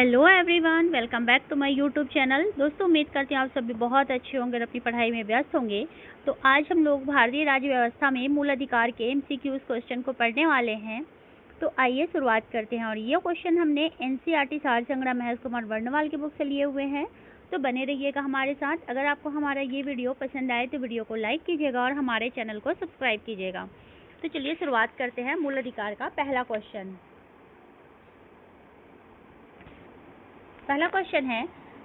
Hello everyone, welcome back to my YouTube channel. दोस्तों, उम्मीद करती हूँ आप सभी बहुत अच्छे होंगे और अपनी पढ़ाई में व्यस्त होंगे। तो आज हम लोग भारतीय राज्य व्यवस्था में मूल अधिकार के एमसीक्यूज क्वेश्चन को पढ़ने वाले हैं। तो आइए शुरुआत करते हैं। और ये क्वेश्चन हमने एनसीईआरटी सार संग्रह महेश कुमार वर्णवाल की बुक से लिए हुए हैं। तो बने रहिएगा हमारे साथ। अगर आपको हमारा ये वीडियो पसंद आए तो वीडियो को लाइक कीजिएगा और हमारे चैनल को सब्सक्राइब कीजिएगा। तो चलिए शुरुआत करते हैं मूल अधिकार का पहला क्वेश्चन। पहला क्वेश्चन है,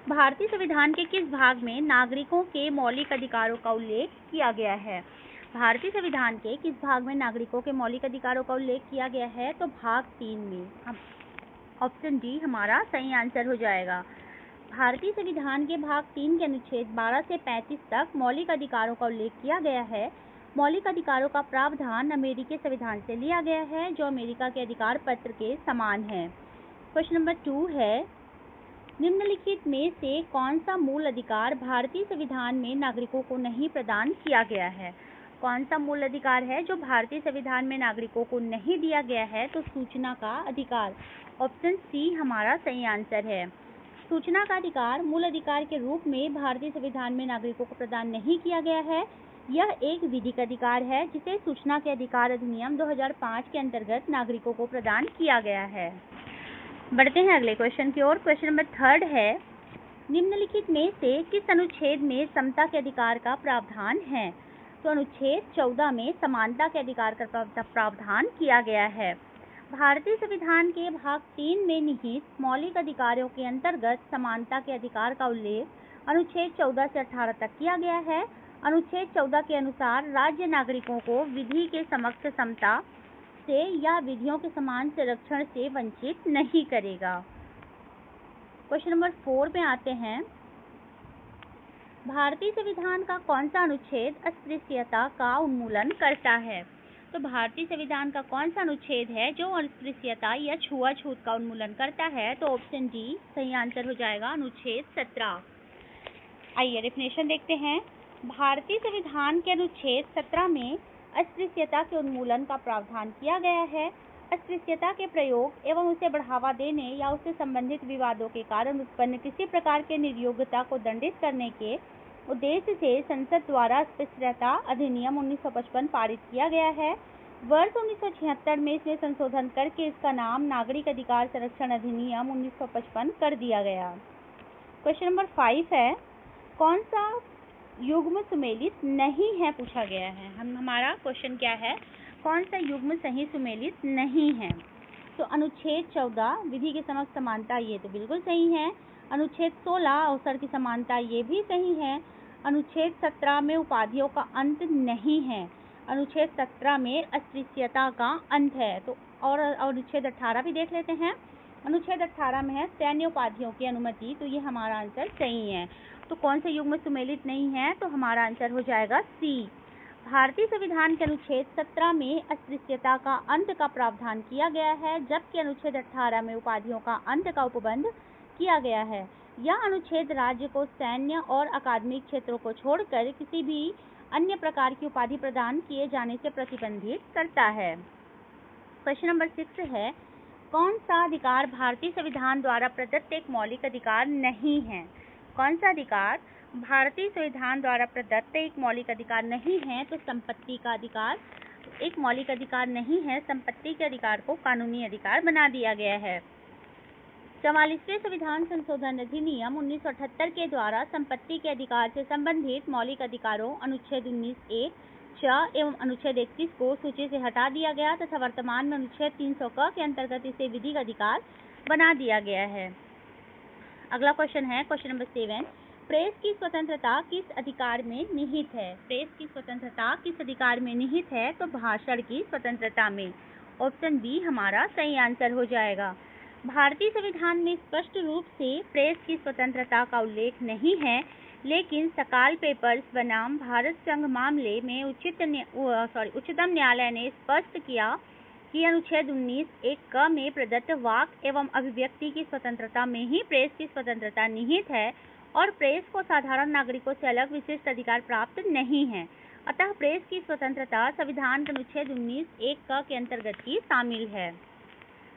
भारतीय संविधान के किस भाग में नागरिकों के मौलिक अधिकारों का उल्लेख किया गया है? भारतीय संविधान के किस भाग में नागरिकों के मौलिक अधिकारों का उल्लेख किया गया है? तो भाग 3 में। ऑप्शन डी हमारा सही आंसर हो जाएगा। भारतीय संविधान के भाग 3 के अनुच्छेद 12 से 35 तक मौलिक अधिकारों का उल्लेख किया गया है। मौलिक अधिकारों का प्रावधान अमेरिकी संविधान से लिया गया है, जो अमेरिका के अधिकार पत्र के समान है। क्वेश्चन नंबर 2 है, निम्नलिखित में से कौन सा मूल अधिकार भारतीय संविधान में नागरिकों को नहीं प्रदान किया गया है? कौन सा मूल अधिकार है जो भारतीय संविधान में नागरिकों को नहीं दिया गया है? तो सूचना का अधिकार। ऑप्शन सी हमारा सही आंसर है। सूचना का अधिकार मूल अधिकार के रूप में भारतीय संविधान में नागरिकों को प्रदान नहीं किया गया है। यह एक विधिक अधिकार है जिसे सूचना के अधिकार अधिनियम 2005 के अंतर्गत नागरिकों को प्रदान किया गया है। बढ़ते हैं अगले क्वेश्चन की ओर। क्वेश्चन नंबर 3 है, निम्नलिखित में से किस अनुच्छेद में समता के अधिकार का प्रावधान है? तो अनुच्छेद 14 में समानता के अधिकार का प्रावधान किया गया है। भारतीय संविधान के भाग 3 में निहित मौलिक अधिकारों के अंतर्गत समानता के अधिकार का उल्लेख अनुच्छेद 14 से 18 तक किया गया है। अनुच्छेद 14 के अनुसार राज्य नागरिकों को विधि के समक्ष समता से या विधियों के समान संरक्षण से वंचित नहीं करेगा। क्वेश्चन नंबर 4 में आते हैं, भारतीय संविधान का कौन सा अनुच्छेद अस्पृश्यता का उन्मूलन करता है? तो भारतीय संविधान का कौन सा अनुच्छेद है जो अस्पृश्यता या छुआछूत का उन्मूलन करता है? तो ऑप्शन डी सही आंसर हो जाएगा, अनुच्छेद 17। आइए डेफिनेशन देखते हैं। भारतीय संविधान के अनुच्छेद 17 में अस्पृश्यता के उन्मूलन का प्रावधान किया गया है। अस्पृश्यता के प्रयोग एवं उसे बढ़ावा देने या उससे संबंधित विवादों के कारण उत्पन्न किसी प्रकार के निर्योग्यता को दंडित करने के उद्देश्य से संसद द्वारा अस्पृश्यता अधिनियम 1955 पारित किया गया है। वर्ष 1976 में इसमें संशोधन करके इसका नाम नागरिक अधिकार संरक्षण अधिनियम 1955 कर दिया गया। क्वेश्चन नंबर 5 है, कौन सा युग्म सुमेलित नहीं है पूछा गया है। हमारा क्वेश्चन क्या है, कौन सा युग्म सही सुमेलित नहीं है? तो अनुच्छेद 14 विधि के समक्ष समानता, ये तो बिल्कुल सही है। अनुच्छेद 16 अवसर की समानता, ये भी सही है। अनुच्छेद 17 में उपाधियों का अंत नहीं है। अनुच्छेद 17 में अस्पृश्यता का अंत है। तो और अनुच्छेद 18 भी देख लेते हैं। अनुच्छेद 18 में है सैन्य उपाधियों की अनुमति, तो ये हमारा आंसर सही है। तो कौन से युग्म सुमेलित नहीं है? तो हमारा आंसर हो जाएगा सी। भारतीय संविधान के अनुच्छेद 17 में अस्पृश्यता का अंत का प्रावधान किया गया है, जबकि अनुच्छेद 18 में उपाधियों का अंत का उपबंध किया गया है। यह अनुच्छेद राज्य को सैन्य और अकादमिक क्षेत्रों को छोड़कर किसी भी अन्य प्रकार की उपाधि प्रदान किए जाने से प्रतिबंधित करता है। क्वेश्चन नंबर 6 है, कौन सा अधिकार भारतीय संविधान द्वारा प्रदत्त एक मौलिक अधिकार नहीं है? कौन सा अधिकार भारतीय संविधान द्वारा प्रदत्त एक मौलिक अधिकार नहीं है? तो संपत्ति का अधिकार एक मौलिक अधिकार नहीं है। संपत्ति के अधिकार को कानूनी अधिकार बना दिया गया है। 44वें संविधान संशोधन अधिनियम 1978 के द्वारा संपत्ति के अधिकार से संबंधित मौलिक अधिकारों अनुच्छेद 19(1) एवं अनुच्छेद 31 को सूची से हटा दिया गया तथा वर्तमान में अनुच्छेद 300 क के अंतर्गत इसे विधिक अधिकार बना दिया गया है। अगला क्वेश्चन है, क्वेश्चन नंबर 7, प्रेस की स्वतंत्रता किस अधिकार में निहित है? प्रेस की स्वतंत्रता किस अधिकार में निहित है? तो भाषण की स्वतंत्रता में। ऑप्शन बी हमारा सही आंसर हो जाएगा। भारतीय संविधान में स्पष्ट रूप से प्रेस की स्वतंत्रता का उल्लेख नहीं है, लेकिन सकाल पेपर्स बनाम भारत संघ मामले में उच्चतम न्यायालय ने स्पष्ट किया कि अनुच्छेद 19(1) क में प्रदत्त वाक एवं अभिव्यक्ति की स्वतंत्रता में ही प्रेस की स्वतंत्रता निहित है और प्रेस को साधारण नागरिकों से अलग विशिष्ट अधिकार प्राप्त नहीं है। अतः प्रेस की स्वतंत्रता संविधान के अनुच्छेद 19(1) क के अंतर्गत ही शामिल है।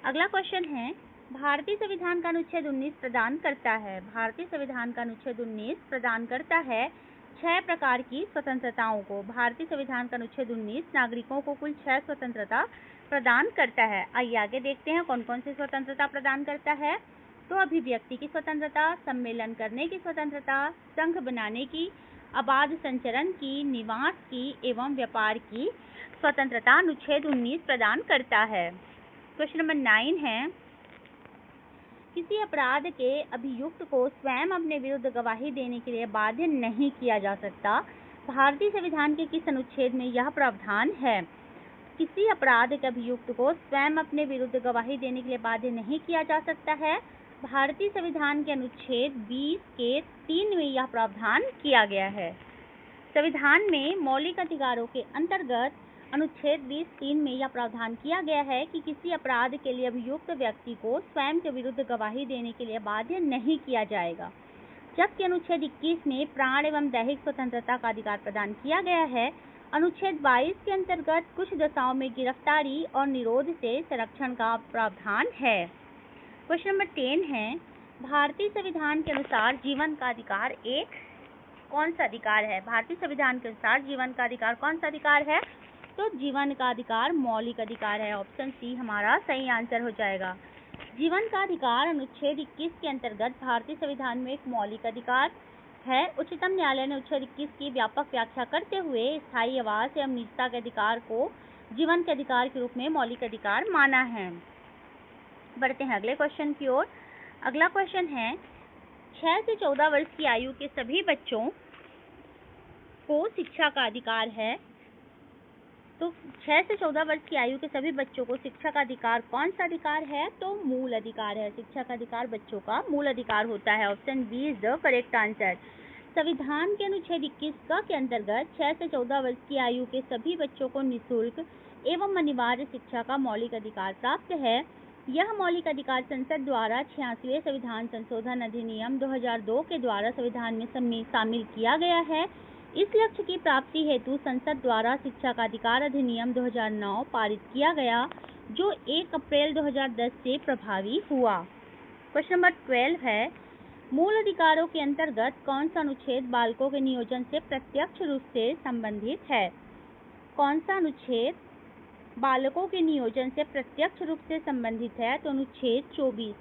अगला क्वेश्चन है, भारतीय संविधान का अनुच्छेद 19 प्रदान करता है। भारतीय संविधान का अनुच्छेद 19 प्रदान करता है 6 प्रकार की स्वतंत्रताओं को। भारतीय संविधान का अनुच्छेद 19 नागरिकों को कुल 6 स्वतंत्रता प्रदान करता है। आइए आगे देखते हैं कौन कौन सी स्वतंत्रता प्रदान करता है। तो अभिव्यक्ति की स्वतंत्रता, सम्मेलन करने की स्वतंत्रता, संघ बनाने की, अबाध संचरण की, निवास की एवं व्यापार की स्वतंत्रता अनुच्छेद 19 प्रदान करता है। क्वेश्चन नंबर 9 है, किसी अपराध के अभियुक्त को स्वयं अपने विरुद्ध गवाही देने के लिए बाध्य नहीं किया जा सकता। भारतीय संविधान के किस अनुच्छेद में यह प्रावधान है? किसी अपराध के अभियुक्त को स्वयं अपने विरुद्ध गवाही देने के लिए बाध्य नहीं किया जा सकता है। भारतीय संविधान के अनुच्छेद 20 के 3 में यह प्रावधान किया गया है। संविधान में मौलिक अधिकारों के अंतर्गत अनुच्छेद 20(3) में यह प्रावधान किया गया है कि किसी अपराध के लिए अभियुक्त व्यक्ति को स्वयं के विरुद्ध गवाही देने के लिए बाध्य नहीं किया जाएगा। जबकि अनुच्छेद 21 में प्राण एवं दैहिक स्वतंत्रता का अधिकार प्रदान किया गया है। अनुच्छेद 22 के अंतर्गत कुछ दशाओं में गिरफ्तारी और निरोध से संरक्षण का प्रावधान है। क्वेश्चन नंबर 10 है, भारतीय संविधान के अनुसार जीवन का अधिकार एक कौन सा अधिकार है? भारतीय संविधान के अनुसार जीवन का अधिकार कौन सा अधिकार है? तो जीवन का अधिकार मौलिक अधिकार है। ऑप्शन सी हमारा सही आंसर हो जाएगा। जीवन का अधिकार अनुच्छेद 21 के अंतर्गत भारतीय संविधान में एक मौलिक अधिकार है। उच्चतम न्यायालय ने अनुच्छेद 21 की व्यापक व्याख्या करते हुए स्थायी आवास एवं निजता के अधिकार को जीवन के अधिकार के रूप में मौलिक अधिकार माना है। बढ़ते हैं अगले क्वेश्चन की ओर। अगला क्वेश्चन है, 6 से 14 वर्ष की आयु के सभी बच्चों को शिक्षा का अधिकार है। तो 6 से 14 वर्ष की आयु के सभी बच्चों को शिक्षा का अधिकार कौन सा अधिकार है? तो मूल अधिकार है। शिक्षा का अधिकार बच्चों का मूल अधिकार होता है। Option B is the correct answer. संविधान के अनुच्छेद 21 के अंतर्गत 6 से 14 वर्ष की आयु के सभी बच्चों को निःशुल्क एवं अनिवार्य शिक्षा का मौलिक अधिकार प्राप्त है। यह मौलिक अधिकार संसद द्वारा 86वें संविधान संशोधन अधिनियम 2002 के द्वारा संविधान में शामिल किया गया है। इस लक्ष्य की प्राप्ति हेतु संसद द्वारा शिक्षा का अधिकार अधिनियम 2009 पारित किया गया, जो 1 अप्रैल 2010 से प्रभावी हुआ। क्वेश्चन नंबर 12 है, मूल अधिकारों के अंतर्गत कौन सा अनुच्छेद बालकों के नियोजन से प्रत्यक्ष रूप से संबंधित है? कौन सा अनुच्छेद बालकों के नियोजन से प्रत्यक्ष रूप से संबंधित है? तो अनुच्छेद 24।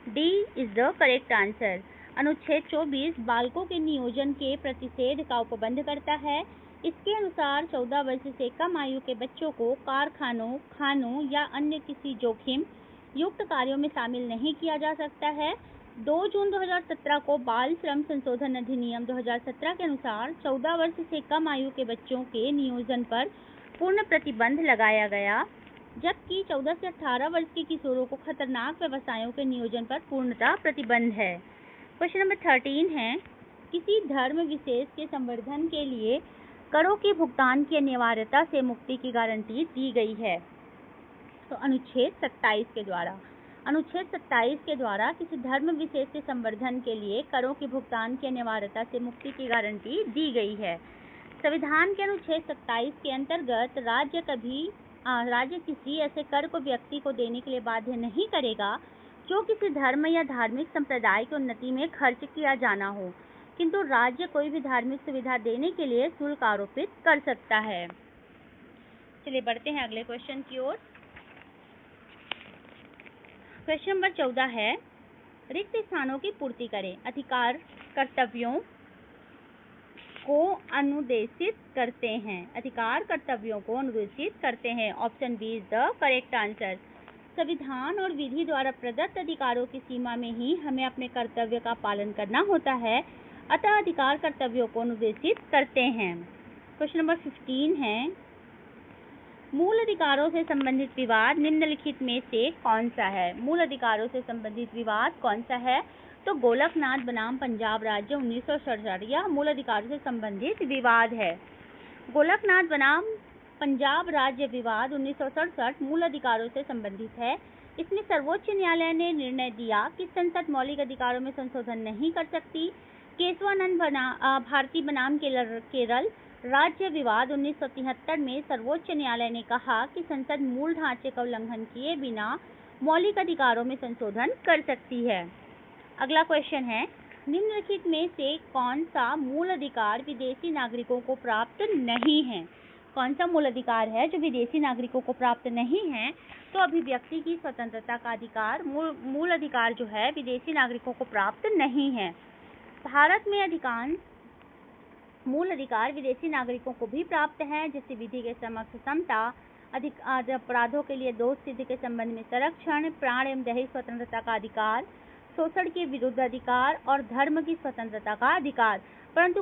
D is the correct answer. अनुच्छेद 24 बालकों के नियोजन के प्रतिषेध का उपबंध करता है। इसके अनुसार 14 वर्ष से कम आयु के बच्चों को कारखानों, खानों या अन्य किसी जोखिम युक्त कार्यों में शामिल नहीं किया जा सकता है। 2 जून 2017 को बाल श्रम संशोधन अधिनियम 2017 के अनुसार 14 वर्ष से कम आयु के बच्चों के नियोजन पर पूर्ण प्रतिबंध लगाया गया, जबकि 14 से 18 वर्ष के किशोरों को खतरनाक व्यवसायों के नियोजन पर पूर्णतः प्रतिबंध है। क्वेश्चन नंबर 13 है, किसी धर्म विशेष के संवर्धन के लिए करों के भुगतान की अनिवार्यता से मुक्ति की गारंटी दी गई है। तो अनुच्छेद 27 के द्वारा। अनुच्छेद 27 के द्वारा किसी धर्म विशेष के संवर्धन के लिए करों के भुगतान की अनिवार्यता से मुक्ति की गारंटी दी गई है। संविधान के अनुच्छेद 27 के अंतर्गत राज्य किसी ऐसे कर को व्यक्ति को देने के लिए बाध्य नहीं करेगा जो किसी धर्म या धार्मिक संप्रदाय की उन्नति में खर्च किया जाना हो, किंतु राज्य कोई भी धार्मिक सुविधा देने के लिए शुल्क आरोपित कर सकता है। चलिए बढ़ते हैं अगले क्वेश्चन की ओर। क्वेश्चन नंबर 14 है, रिक्त स्थानों की पूर्ति करें। अधिकार कर्तव्यों को अनुदेशित करते हैं। अधिकार कर्तव्यों को अनुदेशित करते हैं। Option B is the correct answer. संविधान और विधि द्वारा प्रदत्त अधिकारों की सीमा में ही हमें अपने कर्तव्य का पालन करना होता है, अतः अधिकार कर्तव्यों को अनुदेशित करते हैं। क्वेश्चन नंबर 15 है, मूल अधिकारों से संबंधित विवाद निम्नलिखित में से कौन सा है? मूल अधिकारों से संबंधित विवाद कौन सा है? तो गोलकनाथ बनाम पंजाब राज्य 1967 यह मूल अधिकारों से संबंधित विवाद है। गोलकनाथ बनाम पंजाब राज्य विवाद 1967 मूल अधिकारों से संबंधित है। इसमें सर्वोच्च न्यायालय ने निर्णय दिया कि संसद मौलिक अधिकारों में संशोधन नहीं कर सकती। केशवानंद भारती बनाम केरल राज्य विवाद 1973 में सर्वोच्च न्यायालय ने कहा कि संसद मूल ढांचे का उल्लंघन किए बिना मौलिक अधिकारों में संशोधन कर सकती है। अगला क्वेश्चन है, निम्नलिखित में से कौन सा मूल अधिकार विदेशी नागरिकों को प्राप्त नहीं है? कौन सा मूल अधिकार है जो विदेशी नागरिकों को प्राप्त नहीं है? तो अभिव्यक्ति की स्वतंत्रता का अधिकार मूल अधिकार जो है विदेशी नागरिकों को प्राप्त नहीं है। भारत में अधिकांश मूल अधिकार विदेशी नागरिकों को भी प्राप्त है, जैसे विधि के समक्ष समता, अपराधों के लिए दोष सिद्धि के संबंध में संरक्षण, प्राण एवं दैहिक स्वतंत्रता का अधिकार, शोषण के विरुद्ध अधिकार और धर्म की स्वतंत्रता का अधिकार। परंतु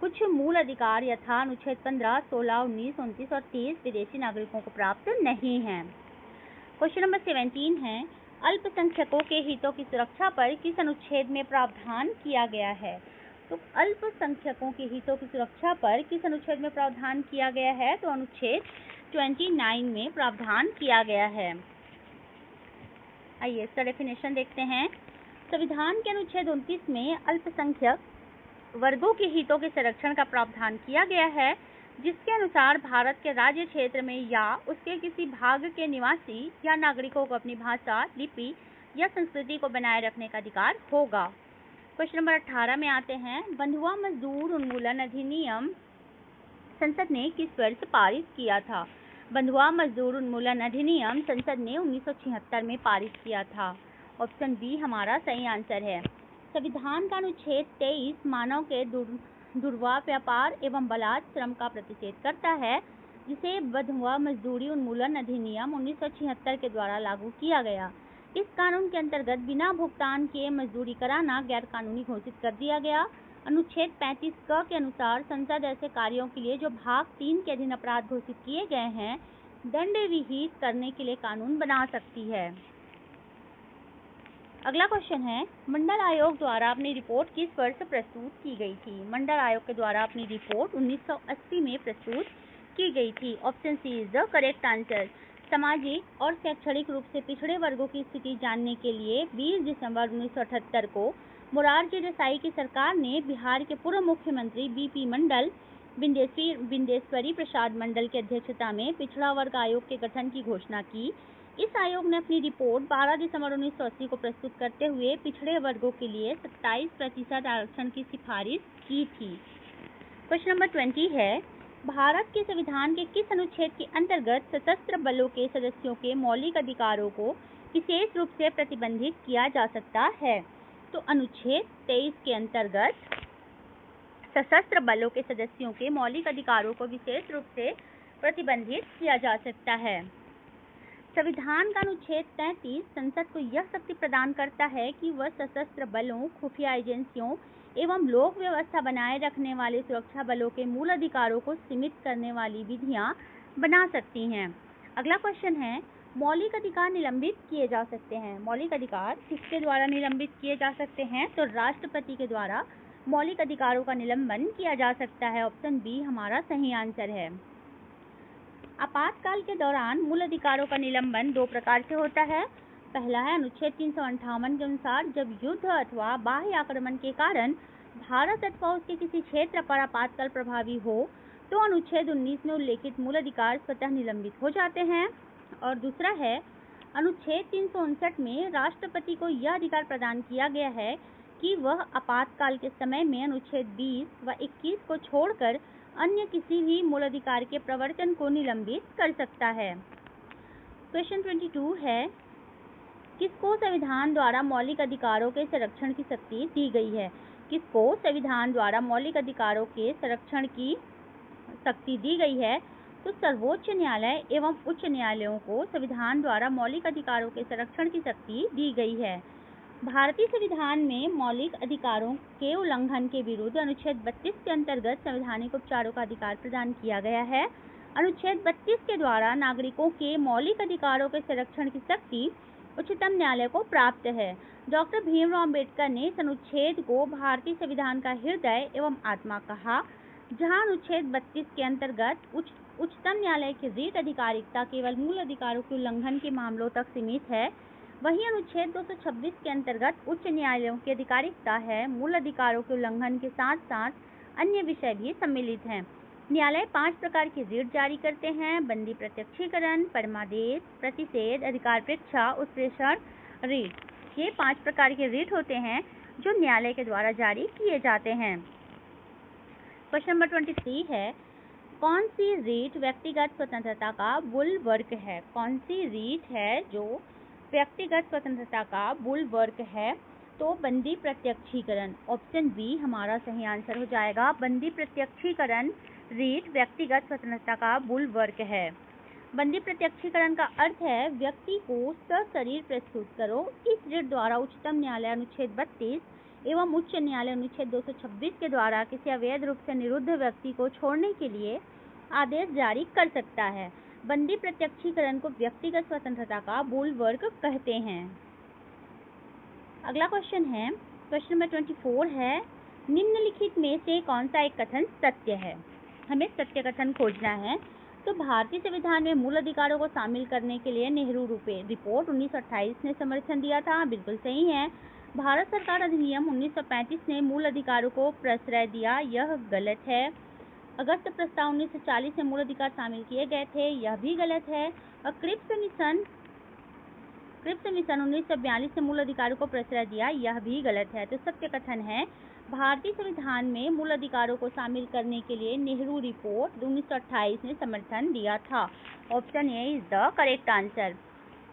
कुछ मूल अधिकार यथा अनुच्छेद 15, 16, 19, 29 और 30 विदेशी नागरिकों को प्राप्त नहीं है। क्वेश्चन नंबर 17 है, अल्पसंख्यकों के हितों की सुरक्षा पर किस अनुच्छेद में प्रावधान किया गया है? तो अल्पसंख्यकों के हितों की सुरक्षा पर किस अनुच्छेद में प्रावधान किया गया है? तो अनुच्छेद 29 में प्रावधान किया गया है। आइए इसका डेफिनेशन देखते हैं। संविधान के अनुच्छेद 29 में अल्पसंख्यक वर्गों के हितों के संरक्षण का प्रावधान किया गया है, जिसके अनुसार भारत के राज्य क्षेत्र में या उसके किसी भाग के निवासी या नागरिकों को अपनी भाषा, लिपि या संस्कृति को बनाए रखने का अधिकार होगा। क्वेश्चन नंबर 18 में आते हैं, बंधुआ मजदूर उन्मूलन अधिनियम संसद ने किस वर्ष पारित किया था? बंधुआ मजदूर उन्मूलन अधिनियम संसद ने 1976 में पारित किया था। ऑप्शन बी हमारा सही आंसर है। संविधान का अनुच्छेद 23 मानव के दुर्व्यवहार, व्यापार एवं बलात् श्रम का प्रतिषेध करता है, जिसे बंधुआ मजदूरी उन्मूलन अधिनियम 1976 के द्वारा लागू किया गया। इस कानून के अंतर्गत बिना भुगतान किए मजदूरी कराना गैर कानूनी घोषित कर दिया गया। अनुच्छेद 35 क के अनुसार संसद ऐसे कार्यों के लिए जो भाग 3 के अधीन अपराध घोषित किए गए हैं दंड विहित करने के लिए कानून बना सकती है। अगला क्वेश्चन है, मंडल आयोग द्वारा अपनी रिपोर्ट किस वर्ष प्रस्तुत की गई थी? मंडल आयोग के द्वारा अपनी रिपोर्ट 1980 में प्रस्तुत की गई थी। Option C is the correct answer. सामाजिक और शैक्षणिक रूप से पिछड़े वर्गों की स्थिति जानने के लिए 20 दिसंबर 1978 को मोरारजी देसाई की सरकार ने बिहार के पूर्व मुख्यमंत्री बीपी मंडल, बिंदेश्वरी प्रसाद मंडल की अध्यक्षता में पिछड़ा वर्ग आयोग के गठन की घोषणा की। इस आयोग ने अपनी रिपोर्ट 12 दिसंबर 1980 को प्रस्तुत करते हुए पिछड़े वर्गों के लिए 27% आरक्षण की सिफारिश की थी। क्वेश्चन नंबर 20 है, भारत के संविधान के किस अनुच्छेद के अंतर्गत सशस्त्र बलों के सदस्यों के मौलिक अधिकारों को विशेष रूप से प्रतिबंधित किया जा सकता है? तो अनुच्छेद 23 के अंतर्गत सशस्त्र बलों के सदस्यों के मौलिक अधिकारों को विशेष रूप से प्रतिबंधित किया जा सकता है। संविधान का अनुच्छेद 33 संसद को यह शक्ति प्रदान करता है कि वह सशस्त्र बलों, खुफिया एजेंसियों एवं लोक व्यवस्था बनाए रखने वाले सुरक्षा बलों के मूल अधिकारों को सीमित करने वाली विधियां बना सकती हैं। अगला क्वेश्चन है, मौलिक अधिकार निलंबित किए जा सकते हैं। मौलिक अधिकार किसके द्वारा निलंबित किए जा सकते हैं? तो राष्ट्रपति के द्वारा मौलिक अधिकारों का निलंबन किया जा सकता है। ऑप्शन बी हमारा सही आंसर है। आपातकाल के दौरान मूल अधिकारों का निलंबन 2 प्रकार से होता है। पहला है अनुच्छेद 358 के अनुसार, जब युद्ध अथवा बाह्य आक्रमण के कारण भारत अथवा उसके किसी क्षेत्र पर आपातकाल प्रभावी हो तो अनुच्छेद 19 में उल्लेखित मूल अधिकार स्वतः निलंबित हो जाते हैं। और दूसरा है अनुच्छेद 359 में राष्ट्रपति को यह अधिकार प्रदान किया गया है कि वह आपातकाल के समय में अनुच्छेद 20 व 21 को छोड़कर अन्य किसी भी मूल अधिकार के प्रवर्तन को निलंबित कर सकता है। क्वेश्चन 22 है, किसको संविधान द्वारा मौलिक अधिकारों के संरक्षण की शक्ति दी गई है? किसको संविधान द्वारा मौलिक अधिकारों के संरक्षण की शक्ति दी गई है? तो सर्वोच्च न्यायालय एवं उच्च न्यायालयों को संविधान द्वारा मौलिक अधिकारों के संरक्षण की शक्ति दी गई है। भारतीय संविधान में मौलिक अधिकारों के उल्लंघन के विरुद्ध अनुच्छेद 32 के अंतर्गत संवैधानिक उपचारों का अधिकार प्रदान किया गया है। अनुच्छेद 32 के द्वारा नागरिकों के मौलिक अधिकारों के संरक्षण की शक्ति उच्चतम न्यायालय को प्राप्त है। डॉक्टर भीमराव अम्बेडकर ने इस अनुच्छेद को भारतीय संविधान का हृदय एवं आत्मा कहा। जहां अनुच्छेद 32 के अंतर्गत उच्चतम न्यायालय की रीट अधिकारिकता केवल मूल अधिकारों के उल्लंघन के मामलों तक सीमित है, वहीं अनुच्छेद 226 के अंतर्गत उच्च न्यायालयों की अधिकारिकता है मूल अधिकारों के उल्लंघन के साथ साथ अन्य विषय भी सम्मिलित हैं। न्यायालय 5 प्रकार की रीट जारी करते हैं: बंदी प्रत्यक्षीकरण, परमादेश, प्रतिषेध, अधिकार परीक्षा, उत्प्रेषण रीट। ये 5 प्रकार के रीट होते हैं जो न्यायालय के द्वारा जारी किए जाते हैं। क्वेश्चन नंबर 23 है, कौन सी रीट व्यक्तिगत स्वतंत्रता का बुलवर्क है? कौन सी रीट है जो व्यक्तिगत स्वतंत्रता का बुलवर्क है? तो बंदी प्रत्यक्षीकरण, ऑप्शन बी हमारा सही आंसर हो जाएगा। बंदी प्रत्यक्षीकरण रीट व्यक्तिगत स्वतंत्रता का बुलवर्क है। बंदी प्रत्यक्षीकरण का अर्थ है व्यक्ति को सशरीर प्रस्तुत करो। इस रीट द्वारा उच्चतम न्यायालय अनुच्छेद 32 एवं उच्च न्यायालय अनुच्छेद 226 के द्वारा किसी अवैध रूप से निरुद्ध व्यक्ति को छोड़ने के लिए आदेश जारी कर सकता है। बंदी प्रत्यक्षीकरण को व्यक्तिगत स्वतंत्रता का बुलवर्क कहते हैं। अगला क्वेश्चन है, क्वेश्चन नंबर 24 है, निम्नलिखित में से कौन सा एक कथन सत्य है? हमें सत्य कथन खोजना है। तो भारतीय संविधान में मूल अधिकारों को शामिल करने के लिए नेहरू रिपोर्ट 1928 ने समर्थन दिया था, बिल्कुल सही है। भारत सरकार अधिनियम 1935 ने मूल अधिकारों को प्रश्रय दिया, यह गलत है। अगस्त प्रस्ताव 1940 में मूल अधिकार शामिल किए गए थे, यह भी गलत है। और क्रिप्स मिशन 1942 से मूल अधिकारों को प्रश्रय दिया, यह भी गलत है। तो सत्य कथन है भारतीय संविधान में मूल अधिकारों को शामिल करने के लिए नेहरू रिपोर्ट 1928 ने समर्थन दिया था। Option A is the correct answer.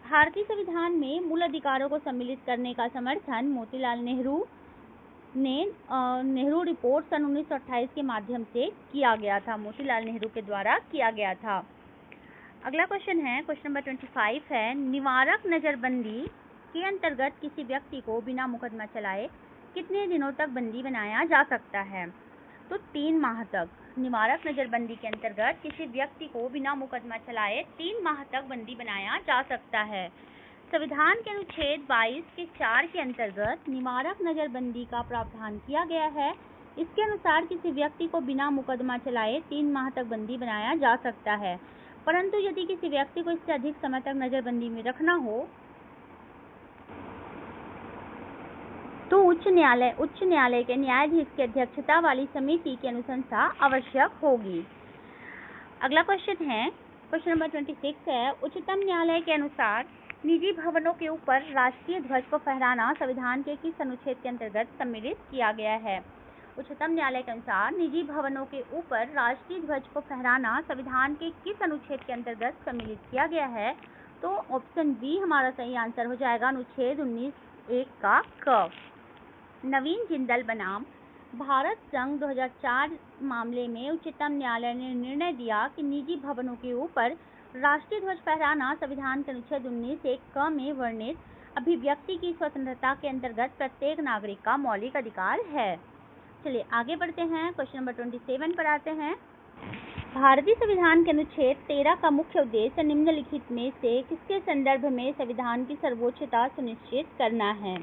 भारतीय संविधान में मूल अधिकारों को सम्मिलित करने का समर्थन मोतीलाल नेहरू ने नेहरू रिपोर्ट सन 1928 के माध्यम से किया गया था, मोतीलाल नेहरू के द्वारा किया गया था। अगला क्वेश्चन है, क्वेश्चन नंबर 25 है, निवारक नजरबंदी के अंतर्गत किसी व्यक्ति को बिना मुकदमा चलाए कितने दिनों तक बंदी बनाया जा सकता है? तो 3 माह तक। निवारक नजरबंदी के अंतर्गत किसी व्यक्ति को बिना मुकदमा चलाए 3 माह तक बंदी बनाया जा सकता है। संविधान के अनुच्छेद 22 के 4 के अंतर्गत निवारक नजरबंदी का प्रावधान किया गया है। इसके अनुसार किसी व्यक्ति को बिना मुकदमा चलाए 3 माह तक बंदी बनाया जा सकता है, परंतु यदि किसी व्यक्ति को इससे अधिक समय तक नजरबंदी में रखना हो तो उच्च न्यायालय के न्यायाधीश की अध्यक्षता वाली समिति की अनुशंसा आवश्यक होगी। अगला क्वेश्चन है, क्वेश्चन नंबर 26 है, उच्चतम न्यायालय के अनुसार निजी भवनों के ऊपर राष्ट्रीय ध्वज को फहराना संविधान के किस अनुच्छेद के अंतर्गत सम्मिलित किया गया है? उच्चतम न्यायालय के अनुसार निजी भवनों के ऊपर राष्ट्रीय ध्वज को फहराना संविधान के किस अनुच्छेद के अंतर्गत सम्मिलित किया गया है? तो ऑप्शन बी हमारा सही आंसर हो जाएगा, अनुच्छेद 19(1) का क। नवीन जिंदल बनाम भारत संघ 2004 मामले में उच्चतम न्यायालय ने निर्णय दिया कि निजी भवनों के ऊपर राष्ट्रीय ध्वज फहराना संविधान के अनुच्छेद 19(1) क में वर्णित अभिव्यक्ति की स्वतंत्रता के अंतर्गत प्रत्येक नागरिक का मौलिक अधिकार है। चलिए आगे बढ़ते हैं, क्वेश्चन नंबर 27 पर आते हैं। भारतीय संविधान के अनुच्छेद 13 का मुख्य उद्देश्य निम्नलिखित में से किसके संदर्भ में संविधान की सर्वोच्चता सुनिश्चित करना है?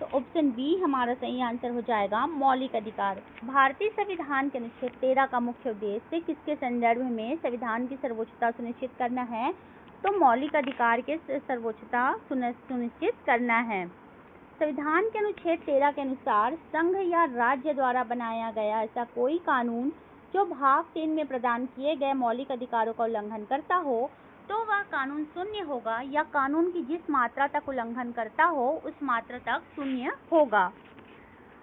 तो ऑप्शन बी हमारा सही आंसर हो जाएगा, मौलिक अधिकार। भारतीय संविधान के अनुच्छेद 13 का मुख्य उद्देश्य किसके संदर्भ में संविधान की सर्वोच्चता सुनिश्चित करना है? तो मौलिक अधिकार के सर्वोच्चता सुनिश्चित करना है। संविधान के अनुच्छेद 13 के अनुसार संघ या राज्य द्वारा बनाया गया ऐसा कोई कानून जो भाग 3 में प्रदान किए गए मौलिक अधिकारों का उल्लंघन करता हो तो वह कानून शून्य होगा, या कानून की जिस मात्रा तक उल्लंघन करता हो उस मात्रा तक शून्य होगा।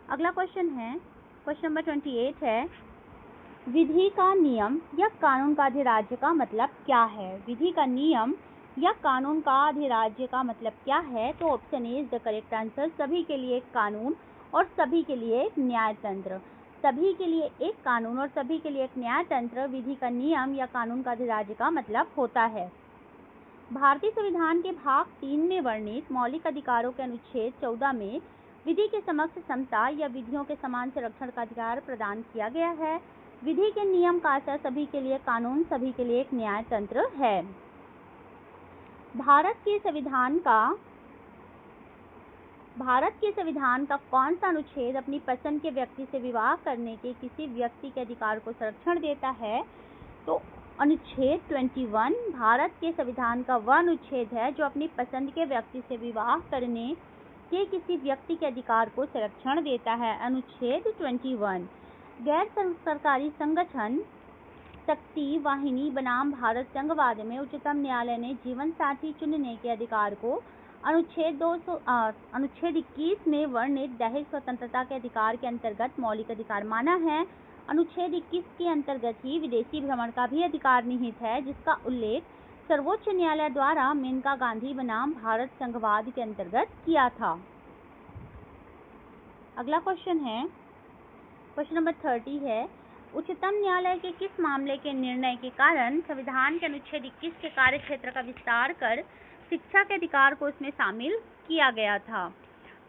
अगला क्वेश्चन है, क्वेश्चन नंबर 28 है, विधि का नियम या कानून का अधिराज्य का मतलब क्या है? विधि का नियम या कानून का अधिराज्य का मतलब क्या है? तो option A is the correct answer. सभी के लिए एक कानून और सभी के लिए एक न्यायतंत्र। सभी के लिए एक कानून और सभी के लिए एक न्यायतंत्र विधि का नियम या कानून का अधिराज्य का मतलब होता है। भारतीय संविधान के भाग 3 में वर्णित मौलिक अधिकारों के अनुच्छेद 14 में विधि के समक्ष समता या विधियों के समान संरक्षण का अधिकार प्रदान किया गया है। विधि के नियम का आशय सभी के लिए कानून, सभी के लिए एक न्यायतंत्र है। भारत के संविधान का कौन सा अनुच्छेद अपनी पसंद के व्यक्ति से विवाह करने के किसी व्यक्ति के अधिकार को संरक्षण देता है? तो अनुच्छेद 21 भारत के संविधान का वह अनुच्छेद है जो अपनी पसंद के व्यक्ति से विवाह करने के किसी व्यक्ति के अधिकार को संरक्षण देता है। अनुच्छेद 21 गैर सरकारी संगठन शक्ति वाहिनी बनाम भारत संघवाद में उच्चतम न्यायालय ने जीवन साथी चुनने के अधिकार को अनुच्छेद 21 में वर्णित दैहिक स्वतंत्रता के अधिकार के अंतर्गत मौलिक अधिकार माना है। अनुच्छेद 21 के अंतर्गत ही विदेशी भ्रमण का भी अधिकार निहित है, जिसका उल्लेख सर्वोच्च न्यायालय द्वारा मेनका गांधी बनाम भारत संघवाद के अंतर्गत किया था। अगला क्वेश्चन है, क्वेश्चन नंबर 30 है, उच्चतम न्यायालय के किस मामले के निर्णय के कारण संविधान के अनुच्छेद 21 के कार्य क्षेत्र का विस्तार कर शिक्षा के अधिकार को इसमें शामिल किया गया था?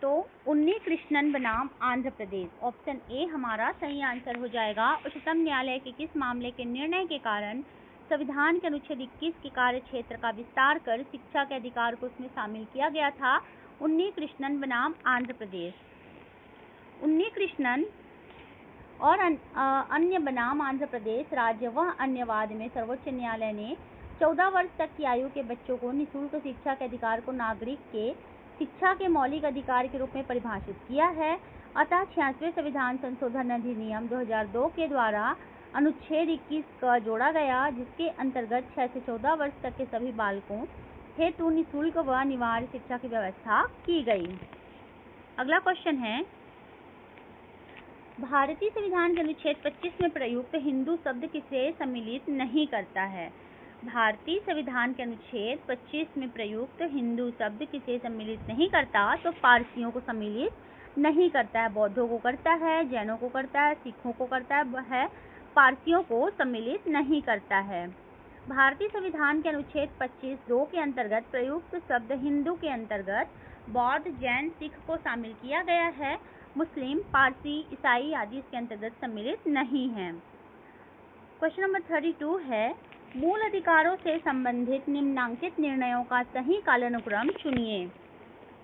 तो उन्नी कृष्णन बनाम आंध्र प्रदेश, ऑप्शन ए हमारा सही आंसर हो जाएगा। उच्चतम न्यायालय के किस मामले के निर्णय के कारण संविधान के अनुच्छेद 21 के कार्य क्षेत्र का विस्तार कर शिक्षा के अधिकार को इसमें शामिल किया गया था? उन्नी कृष्णन बनाम आंध्र प्रदेश। उन्नी कृष्णन और अन्य बनाम आंध्र प्रदेश राज्य व अन्यवाद में सर्वोच्च न्यायालय ने 14 वर्ष तक की आयु के बच्चों को निःशुल्क शिक्षा के अधिकार को नागरिक के शिक्षा के मौलिक अधिकार के रूप में परिभाषित किया है। अतः 66वें संविधान संशोधन अधिनियम 2002 के द्वारा अनुच्छेद 21 का जोड़ा गया, जिसके अंतर्गत 6 से 14 वर्ष तक के सभी बालकों हेतु निःशुल्क व अनिवार्य शिक्षा की व्यवस्था की गई। अगला क्वेश्चन है, भारतीय संविधान के अनुच्छेद 25 में प्रयुक्त हिंदू शब्द किसे सम्मिलित नहीं करता है? भारतीय संविधान के अनुच्छेद 25 में प्रयुक्त हिंदू शब्द किसे सम्मिलित नहीं करता? तो पारसियों को सम्मिलित नहीं करता है, बौद्धों को करता है, जैनों को करता है, सिखों को करता है, पारसियों को सम्मिलित नहीं करता है। भारतीय संविधान के अनुच्छेद 25(2) के अंतर्गत प्रयुक्त शब्द हिंदू के अंतर्गत बौद्ध, जैन, सिख को शामिल किया गया है। मुस्लिम, पारसी, ईसाई आदि इसके अंतर्गत सम्मिलित नहीं है। क्वेश्चन नंबर 32 है, मूल अधिकारों से संबंधित निम्नांकित निर्णयों का सही कालानुक्रम चुनिए।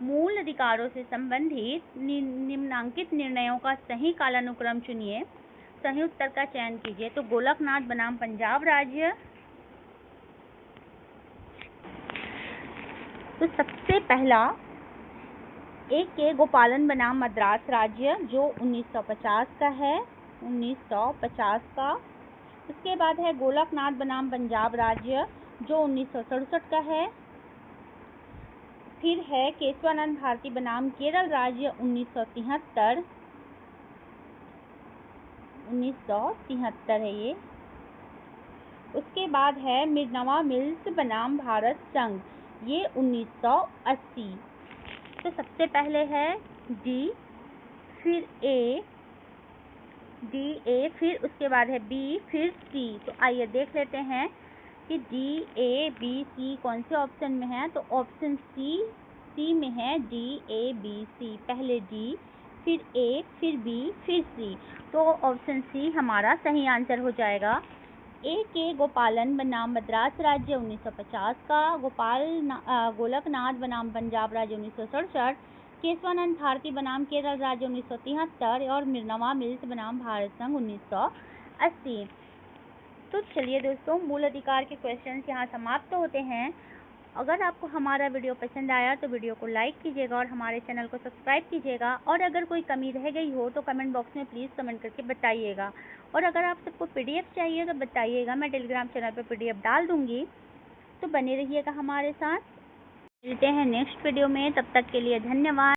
मूल अधिकारों से संबंधित निम्नांकित निर्णयों का सही कालानुक्रम चुनिए। सही उत्तर का चयन कीजिए। तो गोलकनाथ बनाम पंजाब राज्य, तो सबसे पहला के गोपालन बनाम मद्रास राज्य जो 1950 का है, 1950 का। उसके बाद है गोलकनाथ बनाम पंजाब राज्य जो 1967 का है। फिर है केशवानंद भारती बनाम केरल राज्य 1973 है ये। उसके बाद है मिर्नवा मिल्स बनाम भारत संघ, ये 1980। तो सबसे पहले है डी, फिर ए, फिर उसके बाद है बी, फिर सी। तो आइए देख लेते हैं कि डी, ए, बी, सी कौन से ऑप्शन में है। तो ऑप्शन सी में है डी, ए, बी, सी। पहले डी, फिर ए, फिर बी, फिर सी। तो ऑप्शन सी हमारा सही आंसर हो जाएगा। के गोपालन बनाम मद्रास राज्य 1950 का, गोलकनाथ बनाम पंजाब राज्य 1967, केशवानंद भारती बनाम केरल राज्य 1973 और मिर्नवा मिल्स बनाम भारत संघ 1980। तो चलिए दोस्तों, मूल अधिकार के क्वेश्चंस यहाँ समाप्त होते हैं। अगर आपको हमारा वीडियो पसंद आया तो वीडियो को लाइक कीजिएगा और हमारे चैनल को सब्सक्राइब कीजिएगा। और अगर कोई कमी रह गई हो तो कमेंट बॉक्स में प्लीज़ कमेंट करके बताइएगा। और अगर आप सबको PDF चाहिए तो बताइएगा, मैं टेलीग्राम चैनल पर PDF डाल दूँगी। तो बने रहिएगा हमारे साथ। मिलते हैं नेक्स्ट वीडियो में, तब तक के लिए धन्यवाद।